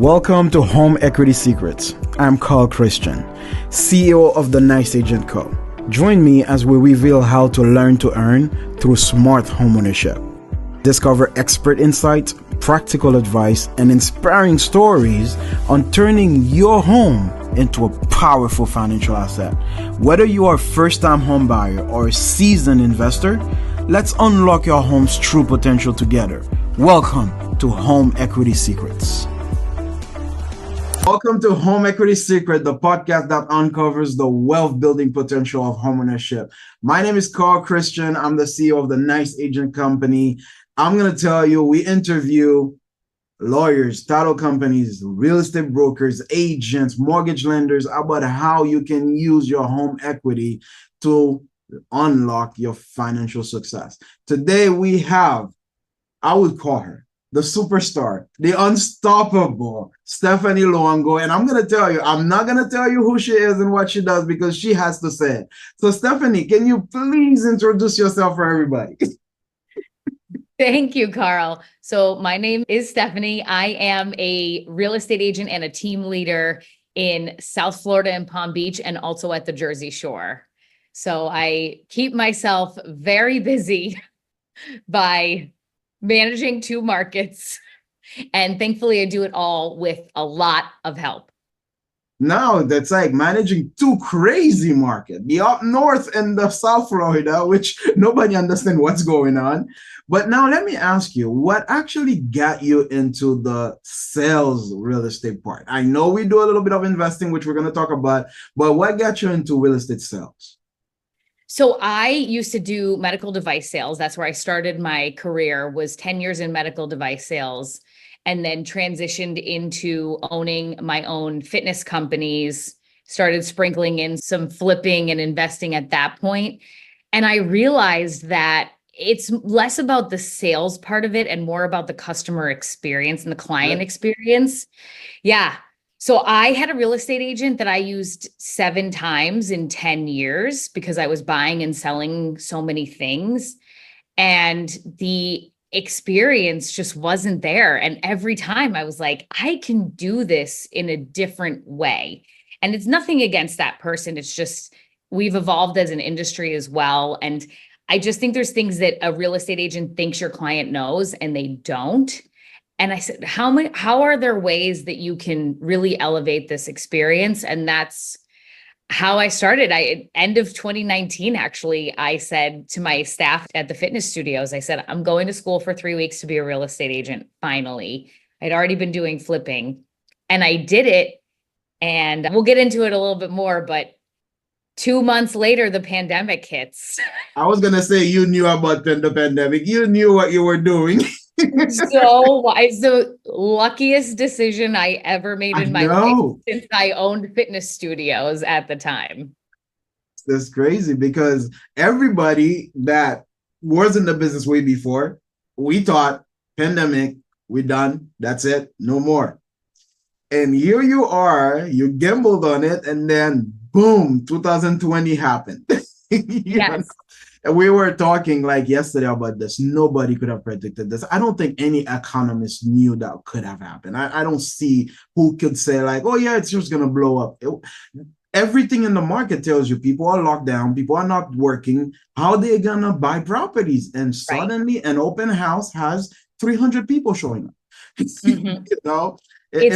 Welcome to Home Equity Secrets. I'm Carl Christian, CEO of the Nice Agent Co. Join me as we reveal how to learn to earn through smart homeownership. Discover expert insights, practical advice, and inspiring stories on turning your home into a powerful financial asset. Whether you are a first-time home buyer or a seasoned investor, let's unlock your home's true potential together. Welcome to Home Equity Secrets. Welcome to Home Equity Secret, the podcast that uncovers the wealth building potential of homeownership. My name is Carl Christian. I'm the CEO of the Nice Agent Company. I'm going to tell you, we interview lawyers, title companies, real estate brokers, agents, mortgage lenders about how you can use your home equity to unlock your financial success. Today we have, I would call her the superstar, the unstoppable Stephanie Luongo. And I'm going to tell you, I'm not going to tell you who she is and what she does because she has to say it. So Stephanie, can you please introduce yourself for everybody? Thank you, Carl. So my name is Stephanie. I am a real estate agent and a team leader in South Florida and Palm Beach and also at the Jersey Shore. So I keep myself very busy by managing two markets. And thankfully I do it all with a lot of help. Now that's like managing two crazy markets, the up north and the South Florida, which nobody understands what's going on. But now let me ask you, what actually got you into the sales real estate part? I know we do a little bit of investing, which we're going to talk about, but what got you into real estate sales? So I used to do medical device sales. That's where I started my career, was 10 years in medical device sales, and then transitioned into owning my own fitness companies, started sprinkling in some flipping and investing at that point. And I realized that it's less about the sales part of it and more about the customer experience and the client experience. Yeah. So I had a real estate agent that I used 7 times in 10 years because I was buying and selling so many things. And the experience just wasn't there. And every time I was like, I can do this in a different way. And it's nothing against that person. It's just, we've evolved as an industry as well. And I just think there's things that a real estate agent thinks your client knows and they don't. And I said, how are there ways that you can really elevate this experience? And that's how I started. End of 2019, actually, I said to my staff at the fitness studios, I said, I'm going to school for 3 weeks to be a real estate agent. Finally, I'd already been doing flipping and I did it. And we'll get into it a little bit more, but 2 months later, the pandemic hits. I was going to say, you knew about the pandemic. You knew what you were doing. So it's the luckiest decision I ever made in my life since I owned fitness studios at the time. That's crazy because everybody that was in the business way before, we thought pandemic, we're done. That's it. No more. And here you are, you gambled on it. And then boom, 2020 happened. Yes. And we were talking like yesterday about this. Nobody could have predicted this. I don't think any economist knew that could have happened. I don't see who could say like, oh yeah, it's just going to blow up. Everything in the market tells you people are locked down. People are not working. How are they going to buy properties? And suddenly an open house has 300 people showing up. Mm-hmm. You know, it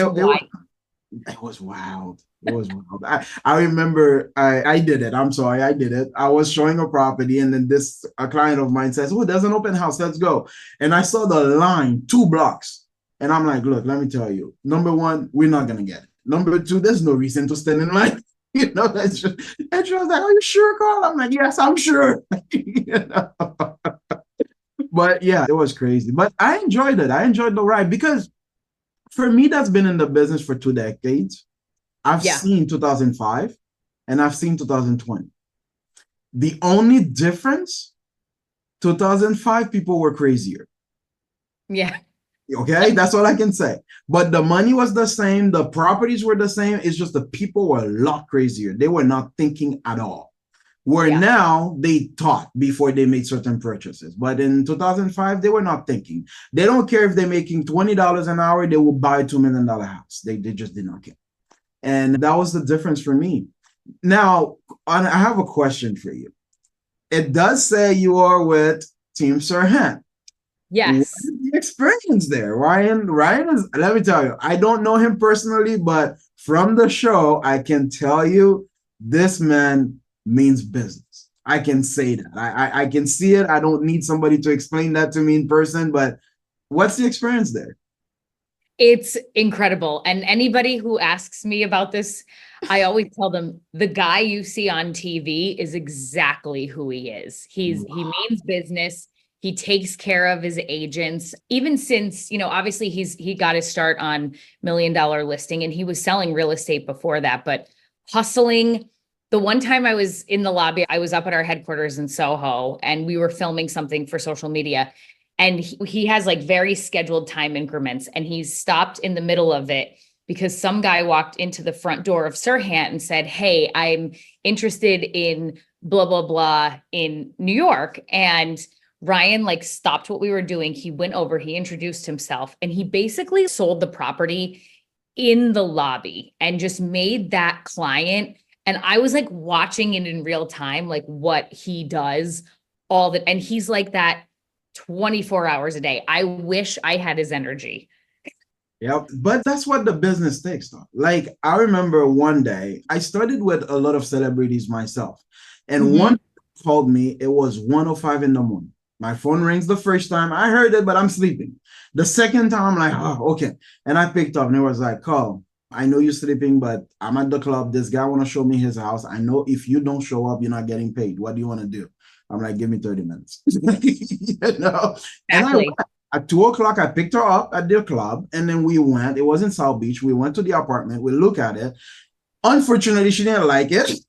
was wild. It was wild. I remember I did it. I'm sorry, I did it. I was showing a property and then a client of mine says, oh, there's an open house. Let's go. And I saw the line 2 blocks. And I'm like, look, let me tell you. Number one, we're not going to get it. Number two, there's no reason to stand in line. You know, that's just, and she was like, are you sure, Carl? I'm like, yes, I'm sure. You know? But yeah, it was crazy. But I enjoyed it. I enjoyed the ride because for me, that's been in the business for 2 decades. I've seen 2005 and I've seen 2020. The only difference, 2005 people were crazier. Yeah. Okay, that's all I can say. But the money was the same. The properties were the same. It's just the people were a lot crazier. They were not thinking at all. Where Yeah. now they thought before they made certain purchases. But in 2005, they were not thinking. They don't care if they're making $20 an hour, they will buy a $2 million house. They just did not care. And that was the difference for me. Now, I have a question for you. It does say you are with Team Sir Hen. What is Yes. the experience there? Ryan is, let me tell you, I don't know him personally, but from the show, I can tell you this man means business. I can say that. I can see it. I don't need somebody to explain that to me in person, but what's the experience there? It's incredible. And anybody who asks me about this, I always tell them the guy you see on TV is exactly who he is. He means business. He takes care of his agents. Even since, obviously he got his start on $1 Million Listing, and he was selling real estate before that, but hustling. The one time I was in the lobby, I was up at our headquarters in Soho, and we were filming something for social media. And he has like very scheduled time increments, and he's stopped in the middle of it because some guy walked into the front door of Sir Hen and said, "Hey, I'm interested in blah, blah, blah in New York." And Ryan like stopped what we were doing. He went over, he introduced himself, and he basically sold the property in the lobby and just made that client. And I was like watching it in real time, like what he does all that. And he's like that 24 hours a day. I wish I had his energy. Yep. But that's what the business takes, though. Like, I remember one day I started with a lot of celebrities myself. And one called me, it was 1:05 in the morning. My phone rings the first time. I heard it, but I'm sleeping. The second time, I'm like, oh, okay. And I picked up and it was like, Carl, I know you're sleeping, but I'm at the club. This guy want to show me his house. I know if you don't show up, you're not getting paid. What do you want to do? I'm like, give me 30 minutes. And Exactly. at 2 o'clock, I picked her up at the club, and then we went. It was in South Beach. We went to the apartment. We looked at it. Unfortunately, she didn't like it,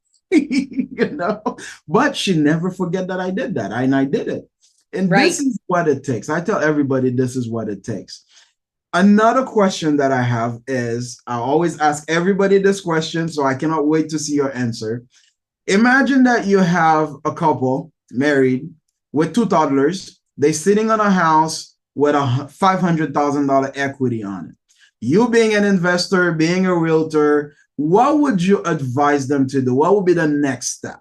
but she never forget that I did that, and I did it. And Right. this is what it takes. I tell everybody this is what it takes. Another question that I have is I always ask everybody this question, so I cannot wait to see your answer. Imagine that you have a couple married with two toddlers. They're sitting on a house with a $500,000 equity on it. You being an investor, being a realtor, what would you advise them to do? What would be the next step?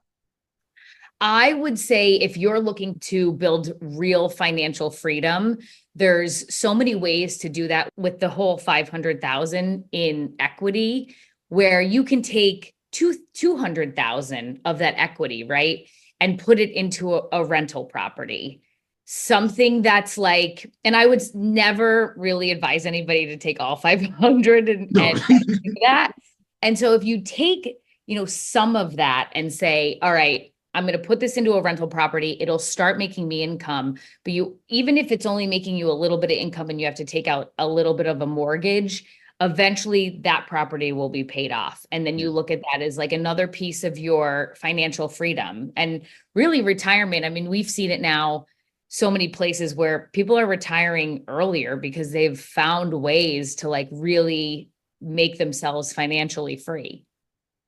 I would say if you're looking to build real financial freedom, there's so many ways to do that with the whole 500,000 in equity, where you can take 200,000 of that equity, right? And put it into a rental property. Something that's like, and I would never really advise anybody to take all 500 No. and do that. And so if you take, some of that and say, all right, I'm going to put this into a rental property. It'll start making me income. But even if it's only making you a little bit of income and you have to take out a little bit of a mortgage, eventually that property will be paid off. And then you look at that as like another piece of your financial freedom and really retirement. I mean, we've seen it now so many places where people are retiring earlier because they've found ways to like really make themselves financially free.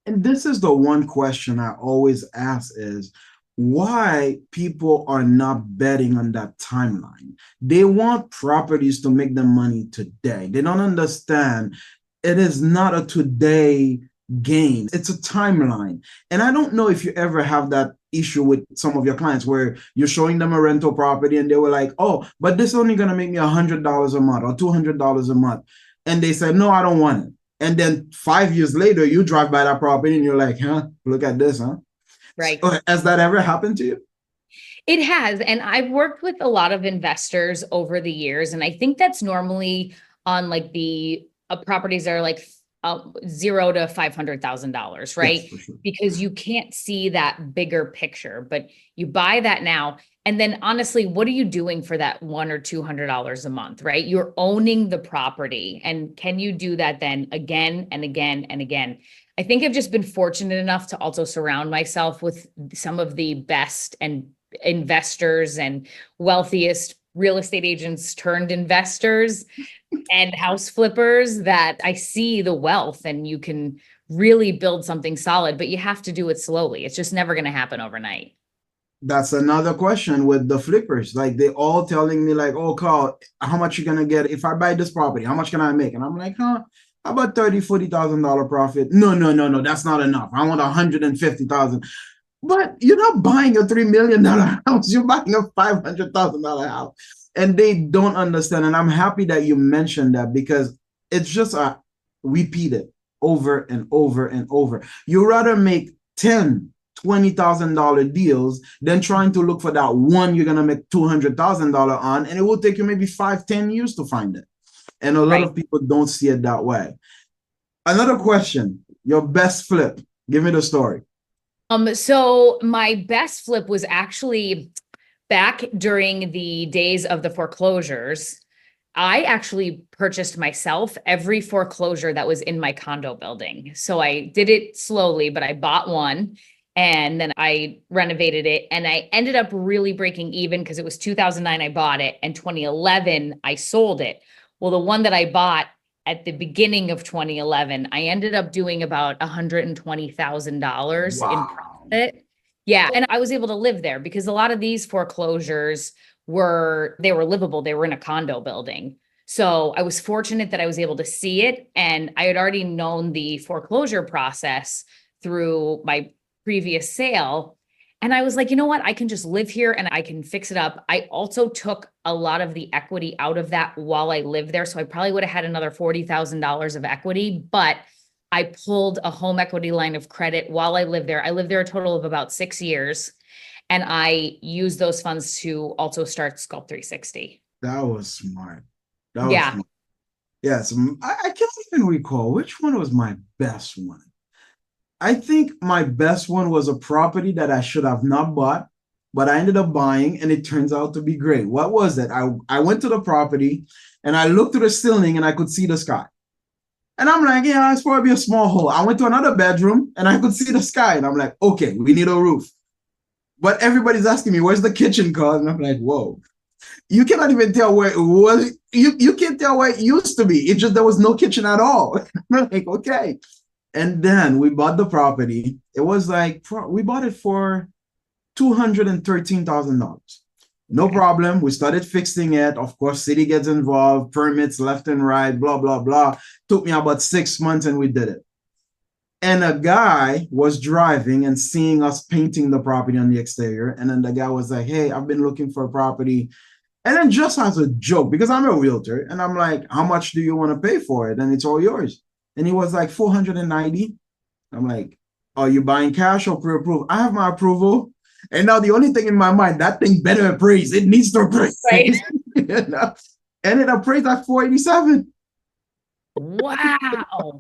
And this is the one question I always ask is why people are not betting on that timeline. They want properties to make them money today. They don't understand it is not a today game. It's a timeline. And I don't know if you ever have that issue with some of your clients where you're showing them a rental property and they were like, oh, but this is only going to make me $100 a month or $200 a month. And they said, no, I don't want it. And then 5 years later, you drive by that property and you're like, huh, look at this, huh? Right. So, has that ever happened to you? It has. And I've worked with a lot of investors over the years. And I think that's normally on like the properties that are like $0 to $500,000, right? Yes, for sure. Because you can't see that bigger picture, but you buy that now. And then honestly, what are you doing for that $100 or $200 a month, right? You're owning the property. And can you do that then again and again and again? I think I've just been fortunate enough to also surround myself with some of the best and investors and wealthiest real estate agents turned investors and house flippers that I see the wealth, and you can really build something solid, but you have to do it slowly. It's just never going to happen overnight. That's another question with the flippers. Like they all telling me like, oh, Carl, how much you gonna get if I buy this property? How much can I make? And I'm like, huh? How about $30,000-$40,000 profit? No, no, no, no, that's not enough. I want 150,000. But you're not buying a $3 million house. You're buying a $500,000 house. And they don't understand. And I'm happy that you mentioned that because it's just a repeat it over and over and over. You rather make 10 $20,000 deals than trying to look for that one you're gonna make $200,000 on, and it will take you maybe 5-10 years to find it. And a lot of people don't see it that way. Another question: your best flip? Give me the story. So my best flip was actually back during the days of the foreclosures. I actually purchased myself every foreclosure that was in my condo building. So I did it slowly, but I bought one and then I renovated it and I ended up really breaking even because it was 2009 I bought it and 2011 I sold it. Well, the one that I bought at the beginning of 2011, I ended up doing about $120,000 in profit. Yeah. And I was able to live there because a lot of these foreclosures were livable. They were in a condo building. So I was fortunate that I was able to see it. And I had already known the foreclosure process through my previous sale. And I was like, you know what? I can just live here and I can fix it up. I also took a lot of the equity out of that while I lived there. So I probably would have had another $40,000 of equity, but I pulled a home equity line of credit while I lived there. I lived there a total of about 6 years. And I used those funds to also start Sculpt 360. That was smart. That was smart. Yes. I can't even recall which one was my best one. I think my best one was a property that I should have not bought, but I ended up buying and it turns out to be great. What was it? I went to the property and I looked through the ceiling and I could see the sky. And I'm like, yeah, it's probably a small hole. I went to another bedroom and I could see the sky. And I'm like, okay, we need a roof. But everybody's asking me, where's the kitchen, Carl? And I'm like, whoa. You cannot even tell where it was. You can't tell where it used to be. It's just there was no kitchen at all. I'm like, okay. And then we bought the property. It was like, we bought it for $213,000. No problem. We started fixing it. Of course, city gets involved, permits left and right, blah, blah, blah. Took me about 6 months and we did it. And a guy was driving and seeing us painting the property on the exterior. And then the guy was like, hey, I've been looking for a property. And then just as a joke, because I'm a realtor, and I'm like, how much do you want to pay for it? And it's all yours. And he was like, 490. I'm like, are you buying cash or pre-approved? I have my approval. And now the only thing in my mind, that thing better appraise. It needs to appraise. Right. You know? And it appraised at 487. Wow.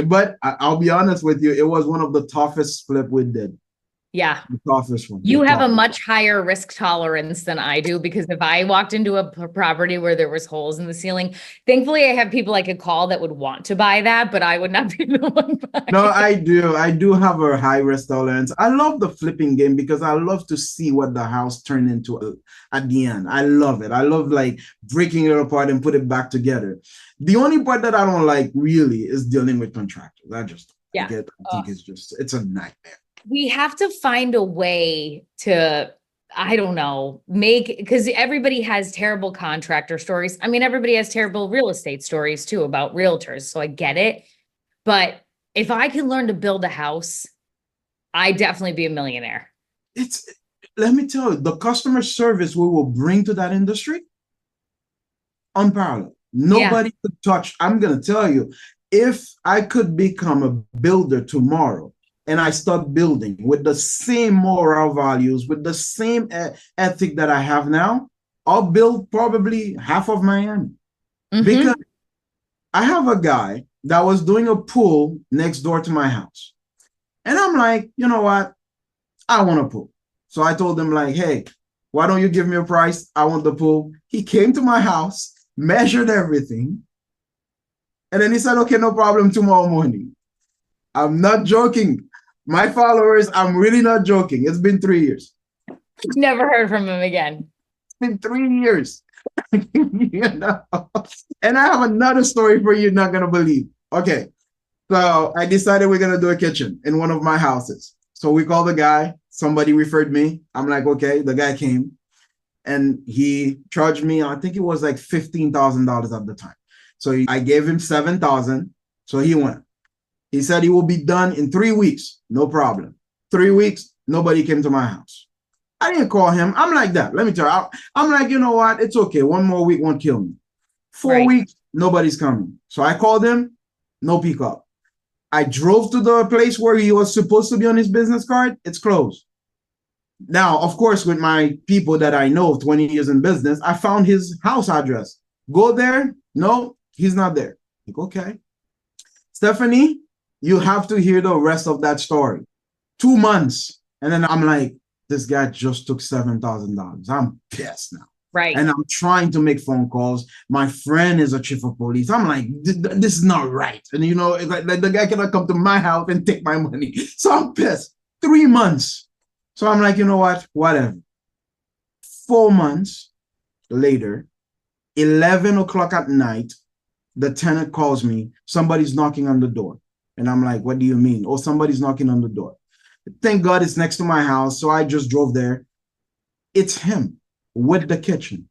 But I'll be honest with you, it was one of the toughest flip we did. Yeah. The toughest one. You have a much higher risk tolerance than I do, because if I walked into a property where there was holes in the ceiling, thankfully I have people I could call that would want to buy that, but I would not be the one buying. No, I do have a high risk tolerance. I love the flipping game because I love to see what the house turned into at the end. I love it. I love like breaking it apart and put it back together. The only part that I don't like really is dealing with contractors. I think it's a nightmare. We have to find a way to, I don't know, because everybody has terrible contractor stories. I mean, everybody has terrible real estate stories too about realtors. So I get it. But if I can learn to build a house, I'd definitely be a millionaire. Let me tell you, the customer service we will bring to that industry, unparalleled. Nobody could touch. I'm going to tell you, if I could become a builder tomorrow, and I start building with the same moral values, with the same ethic that I have now, I'll build probably half of Miami. Mm-hmm. Because I have a guy that was doing a pool next door to my house. And I'm like, you know what? I want a pool. So I told him like, hey, why don't you give me a price? I want the pool. He came to my house, measured everything. And then he said, okay, no problem, tomorrow morning. I'm not joking. My followers, I'm really not joking. It's been 3 years. Never heard from him again. It's been 3 years. You know? And I have another story for you, not going to believe. Okay. So I decided we're going to do a kitchen in one of my houses. So we called the guy. Somebody referred me. I'm like, okay. The guy came and he charged me, I think it was like $15,000 at the time. So I gave him 7,000. So he went. He said he will be done in 3 weeks. No problem. 3 weeks, nobody came to my house. I didn't call him. I'm like that. Let me tell you. I'm like, you know what? It's okay. 1 more week won't kill me. 4 weeks, nobody's coming. So I called him. No pickup. I drove to the place where he was supposed to be on his business card. It's closed. Now, of course, with my people that I know of 20 years in business, I found his house address. Go there. No, he's not there. Like, okay. Stephanie, you have to hear the rest of that story. 2 months. And then I'm like, this guy just took $7,000. I'm pissed now. Right. And I'm trying to make phone calls. My friend is a chief of police. I'm like, this is not right. And you know, it's like the guy cannot come to my house and take my money. So I'm pissed. 3 months. So I'm like, you know what? Whatever. 4 months later, 11 o'clock at night, the tenant calls me. Somebody's knocking on the door. And I'm like, what do you mean? Oh, somebody's knocking on the door. Thank God it's next to my house. So I just drove there. It's him with the kitchen.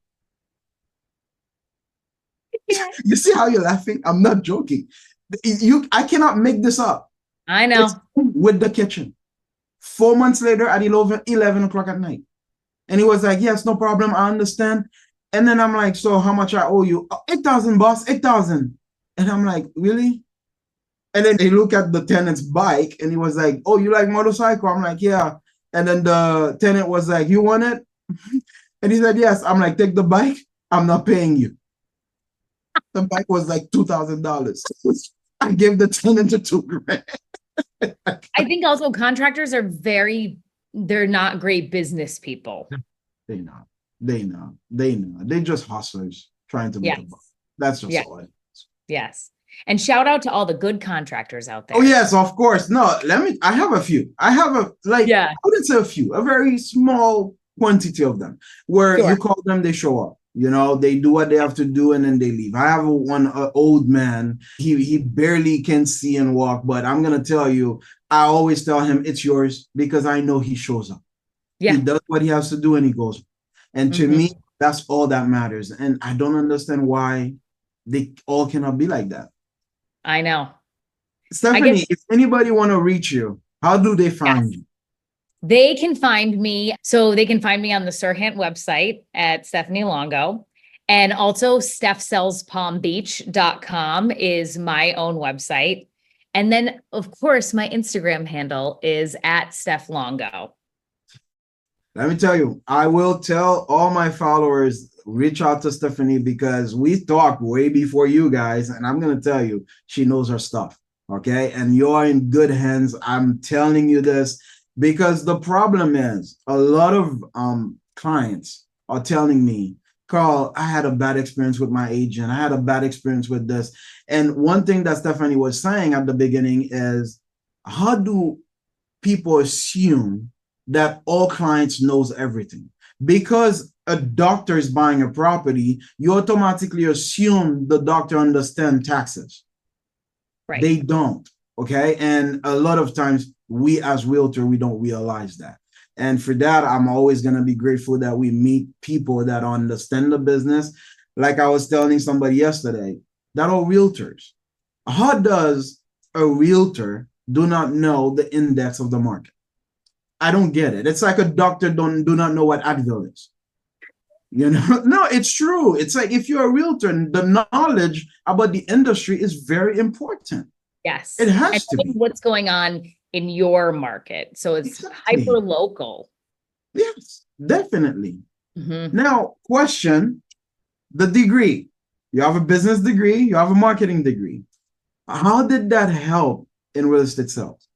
You see how you're laughing? I'm not joking. I cannot make this up. I know. It's him with the kitchen. 4 months later at 11 o'clock at night. And he was like, yes, no problem. I understand. And then I'm like, so how much I owe you? 8,000, boss, 8,000. And I'm like, really? And then he looked at the tenant's bike and he was like, oh, you like motorcycle? I'm like, yeah. And then the tenant was like, you want it? And he said, yes. I'm like, take the bike. I'm not paying you. The bike was like $2,000. I gave the tenant $2,000. I think also contractors are they're not great business people. They know. They're just hustlers trying to make a buck. That's just all it is. Yes. And shout out to all the good contractors out there. Oh, yes, of course. No, I have a few. I wouldn't say a few, a very small quantity of them where you call them, they show up. You know, they do what they have to do and then they leave. I have one old man. He barely can see and walk, but I'm going to tell you, I always tell him it's yours because I know he shows up. Yeah. He does what he has to do and he goes. And to me, that's all that matters. And I don't understand why they all cannot be like that. I know. Stephanie, if anybody want to reach you, how do they find you? They can find me. So they can find me on the Sir Hen website at Stephanie Longo. And also StephSellsPalmBeach.com is my own website. And then, of course, my Instagram handle is at Steph Longo. Let me tell you, I will tell all my followers, reach out to Stephanie because we talked way before you guys. And I'm going to tell you, she knows her stuff. Okay. And you're in good hands. I'm telling you this because the problem is a lot of clients are telling me, Carl, I had a bad experience with my agent. I had a bad experience with this. And one thing that Stephanie was saying at the beginning is, how do people assume that all clients knows everything? Because a doctor is buying a property, you automatically assume the doctor understands taxes. Right. They don't. Okay. And a lot of times we as realtor, we don't realize that. And for that, I'm always going to be grateful that we meet people that understand the business. Like I was telling somebody yesterday, that are realtors. How does a realtor do not know the index of the market? I don't get it. It's like a doctor do not know what Advil is. You know, no, it's true. It's like if you're a realtor, the knowledge about the industry is very important. Yes. It has to be. What's going on in your market. So it's hyper local. Yes, definitely. Now, question, the degree. You have a business degree, you have a marketing degree. How did that help in real estate sales?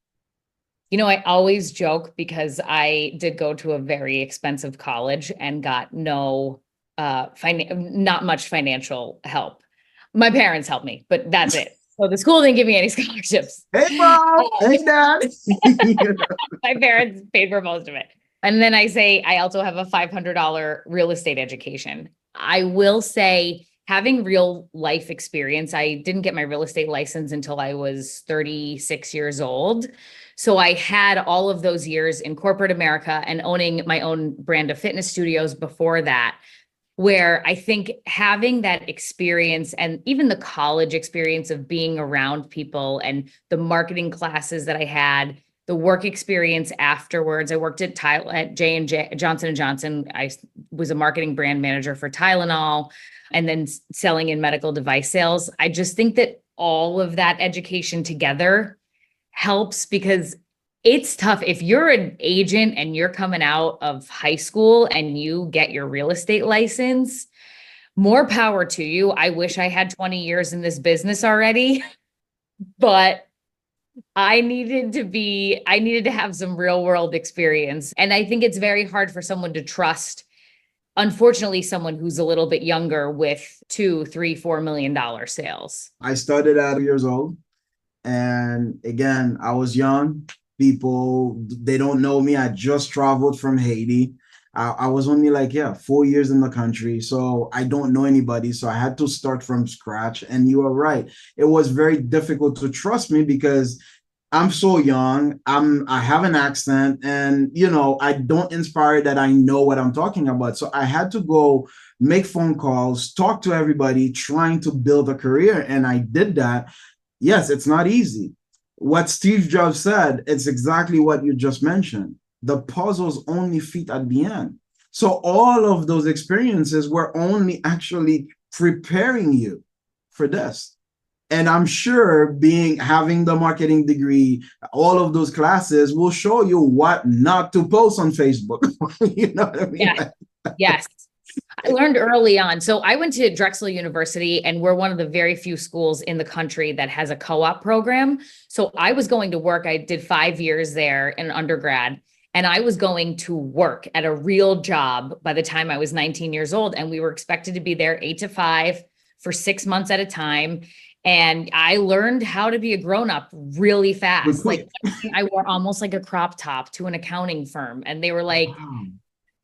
You know, I always joke because I did go to a very expensive college and got not much financial help. My parents helped me, but that's it. So the school didn't give me any scholarships. Hey, Mom. Hey, Dad. My parents paid for most of it. And then I also have a $500 real estate education. I will say having real life experience. I didn't get my real estate license until I was 36 years old. So I had all of those years in corporate America and owning my own brand of fitness studios before that, where I think having that experience and even the college experience of being around people and the marketing classes that I had, the work experience afterwards. I worked at J&J, Johnson & Johnson. I was a marketing brand manager for Tylenol and then selling in medical device sales. I just think that all of that education together helps, because it's tough. If you're an agent and you're coming out of high school and you get your real estate license, more power to you. I wish I had 20 years in this business already, but I needed to have some real world experience. And I think it's very hard for someone to trust, unfortunately, someone who's a little bit younger with $2, $3, $4 million sales. I started at 2 years old. And again, I was young. People, they don't know me. I just traveled from Haiti. I was only 4 years in the country. So I don't know anybody. So I had to start from scratch. And you are right. It was very difficult to trust me because I'm so young. I have an accent, and I don't inspire that I know what I'm talking about. So I had to go make phone calls, talk to everybody, trying to build a career. And I did that. Yes, it's not easy. What Steve Jobs said, it's exactly what you just mentioned. The puzzles only fit at the end. So all of those experiences were only actually preparing you for this. And I'm sure having the marketing degree, all of those classes will show you what not to post on Facebook. You know what I mean? Yeah. Yes. I learned early on. So I went to Drexel University, and we're one of the very few schools in the country that has a co-op program. So I was going to work. I did 5 years there in undergrad, and I was going to work at a real job by the time I was 19 years old. And we were expected to be there 8 to 5 for 6 months at a time. And I learned how to be a grown-up really fast. Like I wore almost like a crop top to an accounting firm. And they were like, wow.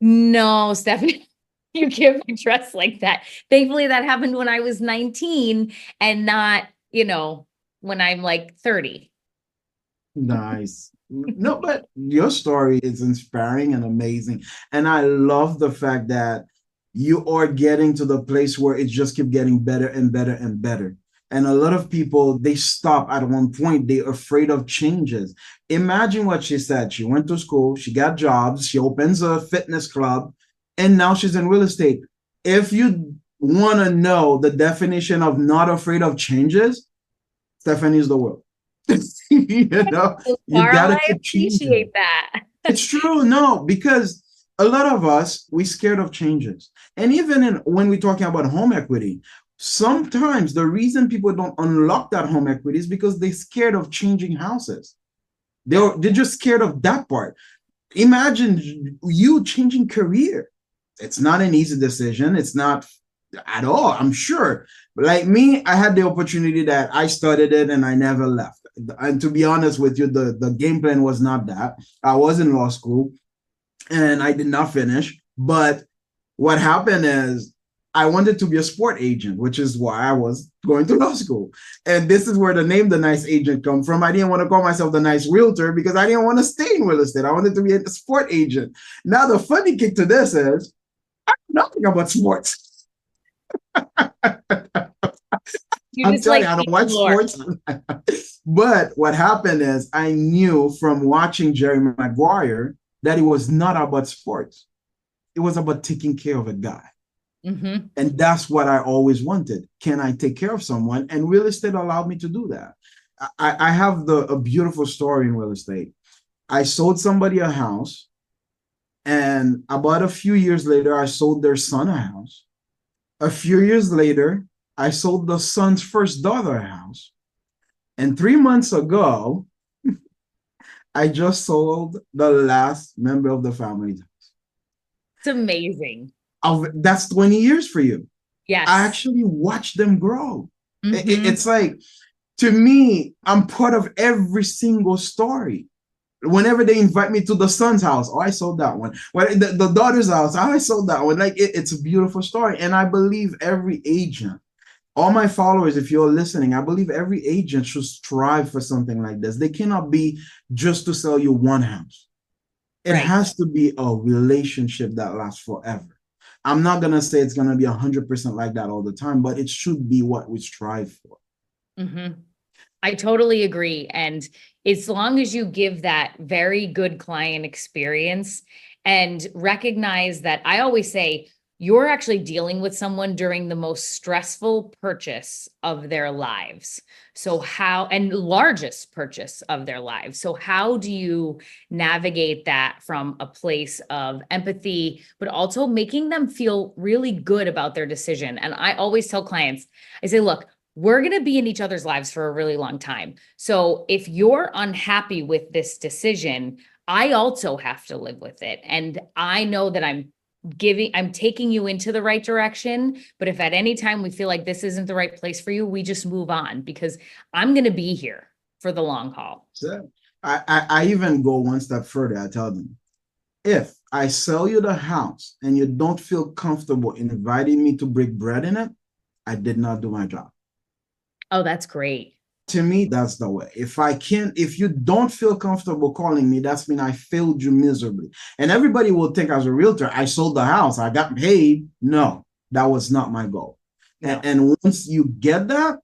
No, Stephanie, you can't be dressed like that. Thankfully, that happened when I was 19 and not, when I'm 30. Nice. No, but your story is inspiring and amazing. And I love the fact that you are getting to the place where it just keeps getting better and better and better. And a lot of people, they stop at one point. They're afraid of changes. Imagine what she said. She went to school, she got jobs, she opens a fitness club, and now she's in real estate. If you want to know the definition of not afraid of changes, Stephanie's the world. You gotta appreciate that. It's true. No, because a lot of us, we're scared of changes. And even when we're talking about home equity, sometimes the reason people don't unlock that home equity is because they're scared of changing houses. They're just scared of that part. Imagine you changing career. It's not an easy decision. It's not at all, I'm sure. But like me, I had the opportunity that I started it and I never left. And to be honest with you, the game plan was not that. I was in law school and I did not finish. But what happened is I wanted to be a sport agent, which is why I was going to law school. And this is where the name The Nice Agent come from. I didn't want to call myself the nice realtor because I didn't want to stay in real estate. I wanted to be a sport agent. Now, the funny kick to this is I know nothing about sports. I'm telling you, I don't watch sports. But what happened is I knew from watching Jerry Maguire that it was not about sports. It was about taking care of a guy. Mm-hmm. And that's what I always wanted. Can I take care of someone? And real estate allowed me to do that. I have a beautiful story in real estate. I sold somebody a house, and about a few years later, I sold their son a house. A few years later, I sold the son's first daughter a house. And 3 months ago, I just sold the last member of the family. It's amazing. That's 20 years for you. Yes. I actually watched them grow. Mm-hmm. It's like, to me, I'm part of every single story. Whenever they invite me to the son's house, oh, I sold that one. When the daughter's house, oh, I sold that one. Like it's a beautiful story. And I believe every agent, all my followers, if you're listening, I believe every agent should strive for something like this. They cannot be just to sell you one house. It Right. has to be a relationship that lasts forever. I'm not going to say it's going to be 100% like that all the time, but it should be what we strive for. Mm-hmm. I totally agree. And as long as you give that very good client experience and recognize that, I always say, you're actually dealing with someone during the most stressful purchase of their lives. So and largest purchase of their lives. So how do you navigate that from a place of empathy, but also making them feel really good about their decision? And I always tell clients, I say, look, we're going to be in each other's lives for a really long time. So if you're unhappy with this decision, I also have to live with it. And I know that I'm taking you into the right direction. But if at any time we feel like this isn't the right place for you, we just move on, because I'm going to be here for the long haul. So I even go one step further. I tell them, if I sell you the house and you don't feel comfortable inviting me to break bread in it, I did not do my job. Oh, that's great. To me, that's the way. If you don't feel comfortable calling me, that's mean I failed you miserably. And everybody will think as a realtor, I sold the house, I got paid. No, that was not my goal. No. And once you get that,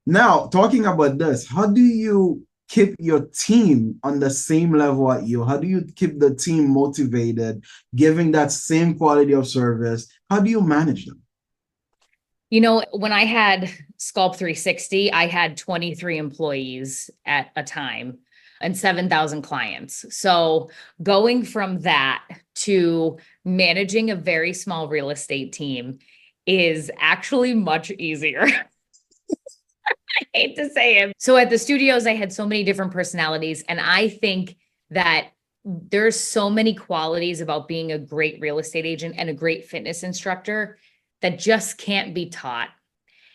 now talking about this, how do you keep your team on the same level at you? How do you keep the team motivated, giving that same quality of service? How do you manage them? You know, when I had Sculpt 360, I had 23 employees at a time and 7,000 clients. So going from that to managing a very small real estate team is actually much easier. I hate to say it. So at the studios, I had so many different personalities. And I think that there's so many qualities about being a great real estate agent and a great fitness instructor that just can't be taught.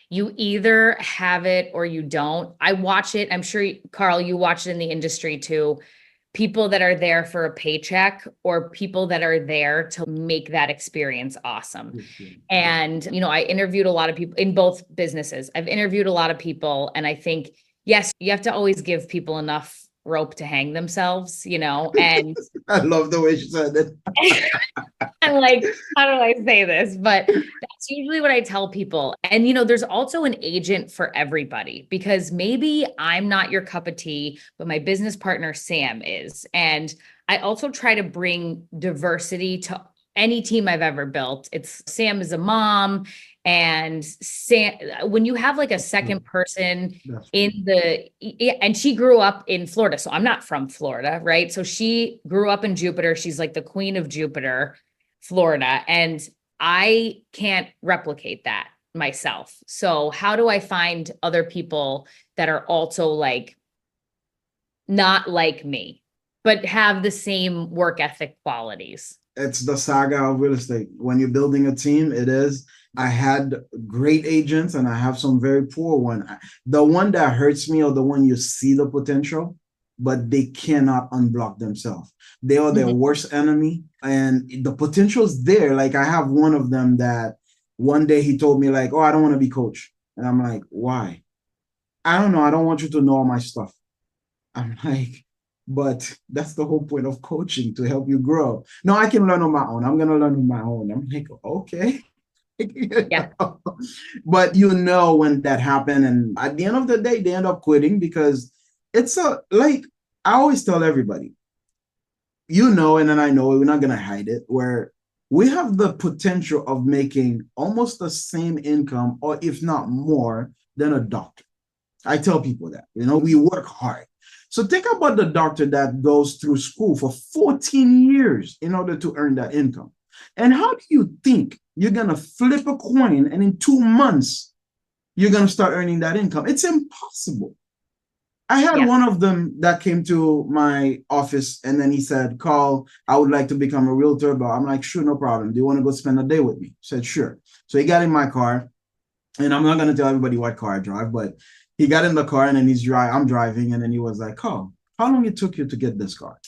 You either have it or you don't. I watch it. I'm sure, Carl, you watch it in the industry too. People that are there for a paycheck or people that are there to make that experience awesome. And, you know, I interviewed a lot of people in both businesses. I've interviewed a lot of people. And I think, yes, you have to always give people enough rope to hang themselves, you know, and I love the way she said it. I'm like, how do I say this? But that's usually what I tell people. And, you know, there's also an agent for everybody, because maybe I'm not your cup of tea, but my business partner, Sam, is. And I also try to bring diversity to any team I've ever built. Sam is a mom, and Sam, when you have like a second person and she grew up in Florida. So I'm not from Florida, right? So she grew up in Jupiter. She's like the queen of Jupiter, Florida. And I can't replicate that myself. So how do I find other people that are also like, not like me, but have the same work ethic qualities? It's the saga of real estate. When you're building a team, it is. I had great agents and I have some very poor one. The one that hurts me, or the one you see the potential, but they cannot unblock themselves. They are their worst enemy, and the potential's there. Like I have one of them that one day he told me like, oh, I don't want to be coach. And I'm like, why? I don't know. I don't want you to know all my stuff. I'm like, but that's the whole point of coaching, to help you grow. No, I can learn on my own. I'm going to learn on my own. I'm like, okay. Yeah. But you know, when that happened, and at the end of the day, they end up quitting, because it's like I always tell everybody, you know, and then I know we're not going to hide it, where we have the potential of making almost the same income, or if not more, than a doctor. I tell people that, you know, we work hard. So think about the doctor that goes through school for 14 years in order to earn that income. And how do you think you're going to flip a coin and in 2 months, you're going to start earning that income? It's impossible. I had one of them that came to my office, and then he said, Carl, I would like to become a realtor. But I'm like, sure, no problem. Do you want to go spend a day with me? He said, sure. So he got in my car, and I'm not going to tell everybody what car I drive, but he got in the car, and then I'm driving, and then he was like, oh, how long it took you to get this car?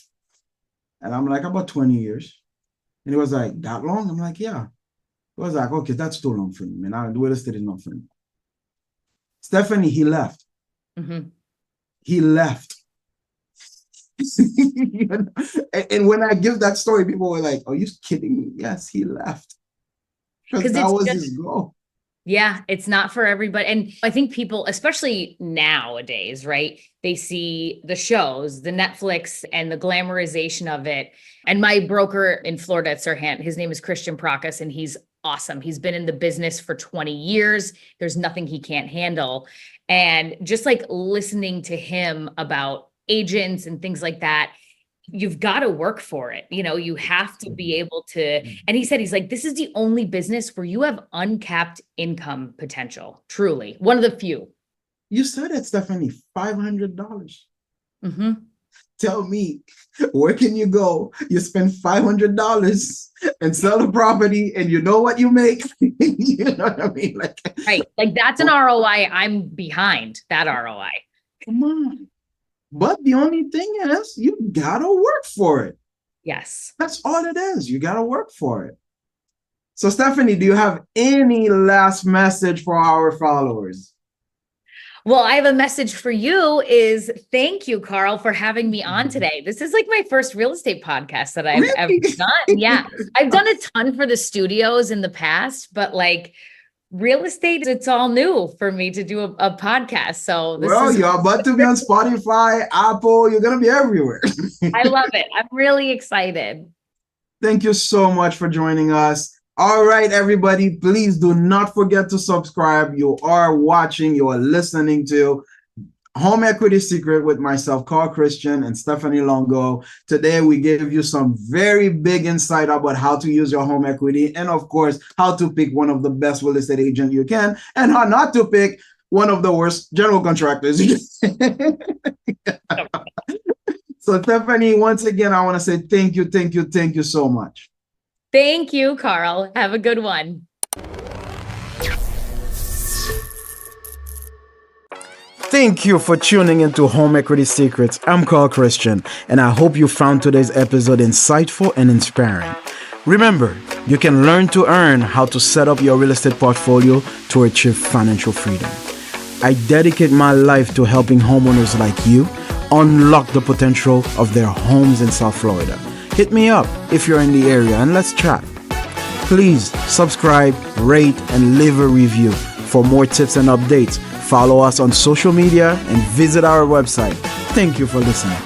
And I'm like, about 20 years. And he was like, that long? I'm like, yeah. He was like, okay, that's too long for me, man. The real estate is not for me. Stephanie, he left. Mm-hmm. He left. And when I give that story, people were like, are you kidding me? Yes, he left. Because that was his goal. Yeah, it's not for everybody. And I think people, especially nowadays, right? They see the shows, the Netflix and the glamorization of it. And my broker in Florida at Sir Hen, his name is Christian Prakas, and he's awesome. He's been in the business for 20 years. There's nothing he can't handle. And just like listening to him about agents and things like that, you've got to work for it. You have to be able to. And he said, he's like, this is the only business where you have uncapped income potential. Truly. One of the few. You said it, Stephanie, $500. Mm-hmm. Tell me, where can you go? You spend $500 and sell a property and you know what you make? You know what I mean? Right. Like that's an ROI. I'm behind that ROI. Come on. But the only thing is, you gotta work for it. Yes. That's all it is. You gotta work for it. So, Stephanie, do you have any last message for our followers? Well, I have a message for you is thank you, Carl, for having me on today. This is like my first real estate podcast that I've ever done. Yeah. I've done a ton for the studios in the past, but like real estate, it's all new for me to do a podcast. So you're about to be on Spotify, Apple, you're going to be everywhere. I love it. I'm really excited. Thank you so much for joining us. All right, everybody, please do not forget to subscribe. You are watching, you are listening to Home Equity Secret with myself, Carl Christian, and Stephanie Longo. Today, we gave you some very big insight about how to use your home equity and, of course, how to pick one of the best real estate agents you can and how not to pick one of the worst general contractors. So, Stephanie, once again, I want to say thank you so much. Thank you, Carl. Have a good one. Thank you for tuning into Home Equity Secrets. I'm Carl Christian, and I hope you found today's episode insightful and inspiring. Remember, you can learn to earn how to set up your real estate portfolio to achieve financial freedom. I dedicate my life to helping homeowners like you unlock the potential of their homes in South Florida. Hit me up if you're in the area and let's chat. Please subscribe, rate, and leave a review. For more tips and updates, follow us on social media and visit our website. Thank you for listening.